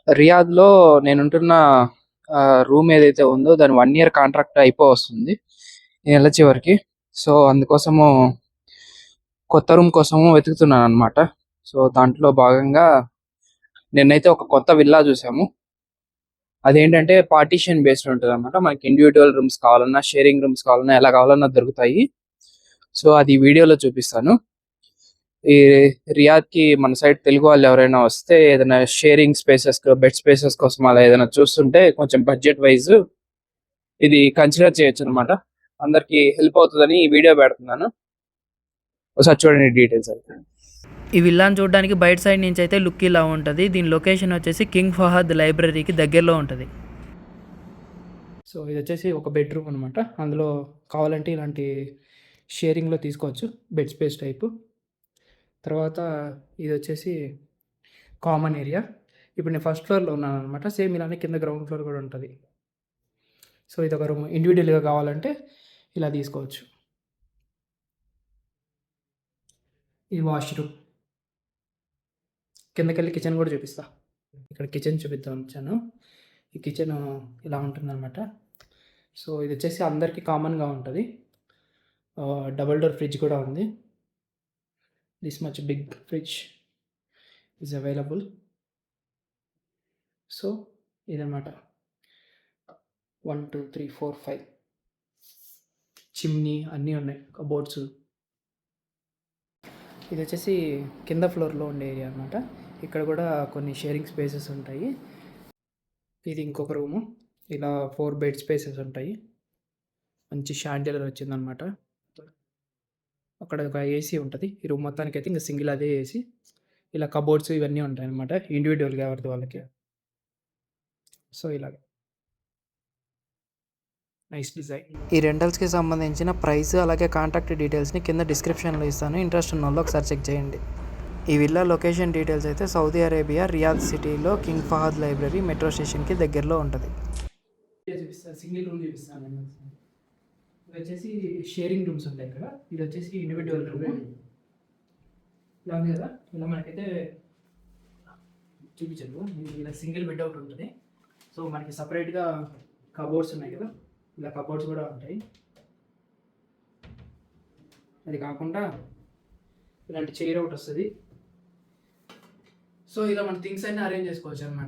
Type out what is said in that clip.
రియాద్‌లో నేనుంటున్న room ఏదైతే ఉందో దాని 1 ఇయర్ కాంట్రాక్ట్ అయిపోవస్తుంది ఈ నెల చివరికి. సో, అందుకోసము కొత్త రూమ్ కోసము వెతుకుతున్నాననమాట. సో, దాంట్లో భాగంగా నిన్నైతే ఒక కొత్త విల్లా చూసాము. అదేంటంటే పార్టిషన్ బేస్డ్ ఉంటదనమాట. మనకి ఇండివిడ్యువల్ రూమ్స్ కావాలన్నా, షేరింగ్ రూమ్స్ కావాలన్నా, ఎలా కావాలన్నా దొరుకుతాయి. సో, అది వీడియోలో చూపిస్తాను. ఈ రియాద్‌కి మన సైడ్ తెలుగు వాళ్ళు ఎవరైనా వస్తే ఏదైనా షేరింగ్ స్పేసెస్, బెడ్ స్పేసెస్ కోసం అలా ఏదైనా చూస్తుంటే కొంచెం బడ్జెట్ వైస్ ఇది కన్సిడర్ చేయొచ్చనమాట. అందరికి హెల్ప్ అవుతదని ఈ వీడియో పెడుతున్నాను. ఒకసారి చూడండి డీటెయిల్స్ అయితే. ఈ విల్లాని చూడడానికి బయట సైడ్ నుంచి అయితే లుక్ ఇలా ఉంటుంది. దీని లొకేషన్ వచ్చేసి కింగ్ ఫహద్ లైబ్రరీకి దగ్గరలో ఉంటుంది. సో ఇది వచ్చేసి ఒక బెడ్రూమ్ అనమాట. అందులో కావాలంటే ఇలాంటి షేరింగ్లో తీసుకోవచ్చు, బెడ్ స్పేస్ టైపు. తర్వాత ఇది వచ్చేసి కామన్ ఏరియా. ఇప్పుడు నేను ఫస్ట్ ఫ్లోర్లో ఉన్నాను అనమాట. సేమ్ ఇలానే కింద గ్రౌండ్ ఫ్లోర్ కూడా ఉంటుంది. సో ఇది ఒక రూమ్. ఇండివిజువల్గా కావాలంటే ఇలా తీసుకోవచ్చు. ఇది వాష్రూమ్. కిందకెళ్ళి కిచెన్ కూడా చూపిస్తా. ఇక్కడ కిచెన్ చూపిద్దాం వచ్చాను. ఈ కిచెన్ ఇలా ఉంటుందన్నమాట. సో ఇది వచ్చేసి అందరికీ కామన్గా ఉంటుంది. డబుల్ డోర్ ఫ్రిడ్జ్ కూడా ఉంది. This much big fridge is available. So ఇదన్నమాట. 1 2 3 4 5 చిమ్నీ అన్నీ ఉన్నాయి, కబోర్డ్స్. ఇది వచ్చేసి కింద ఫ్లోర్లో ఉండే ఏరియా అనమాట. ఇక్కడ కూడా కొన్ని షేరింగ్ స్పేసెస్ ఉంటాయి. ఇది ఇంకొక రూము. ఇలా 4 బెడ్ స్పేసెస్ ఉంటాయి. మంచి షాండిలర్ వచ్చిందనమాట. అక్కడ ఒక ఏసీ ఉంటుంది. ఈ రూమ్ మొత్తానికి అయితే ఇంకా సింగిల్ అదే ఏసీ. ఇలా కబోర్డ్స్ ఇవన్నీ ఉంటాయి అనమాట, ఇండివిజువల్గా ఎవరిది వాళ్ళకి. సో ఇలాగ నైస్ డిజైన్. ఈ రెంటల్స్కి సంబంధించిన ప్రైస్ అలాగే కాంటాక్ట్ డీటెయిల్స్ని కింద డిస్క్రిప్షన్లో ఇస్తాను. ఇంట్రెస్ట్ ఉన్న వాళ్ళు ఒకసారి చెక్ చేయండి. ఈ విల్లా లొకేషన్ డీటెయిల్స్ అయితే సౌదీ అరేబియా రియాద్ సిటీలో కింగ్ ఫహద్ లైబ్రరీ మెట్రో స్టేషన్కి దగ్గరలో ఉంటుంది. చూపిస్తాను, సింగిల్ రూమ్ చూపిస్తాను నేను. ఇది వచ్చేసి షేరింగ్ రూమ్స్ ఉంటాయి ఇక్కడ. ఇది వచ్చేసి ఇండివిజువల్ రూమ్. ఇలా ఉంది కదా, ఇలా మనకైతే చూపించదు. ఇలా సింగిల్ బెడ్ ఒకటి ఉంటుంది. సో మనకి సపరేట్గా కబోర్డ్స్ ఉన్నాయి కదా, ఇలా కబోర్డ్స్ కూడా ఉంటాయి. అది కాకుండా ఇలాంటి చైర్ ఒకటి వస్తుంది. సో ఇలా మన థింగ్స్ అన్నీ అరేంజ్ చేసుకోవచ్చు అనమాట.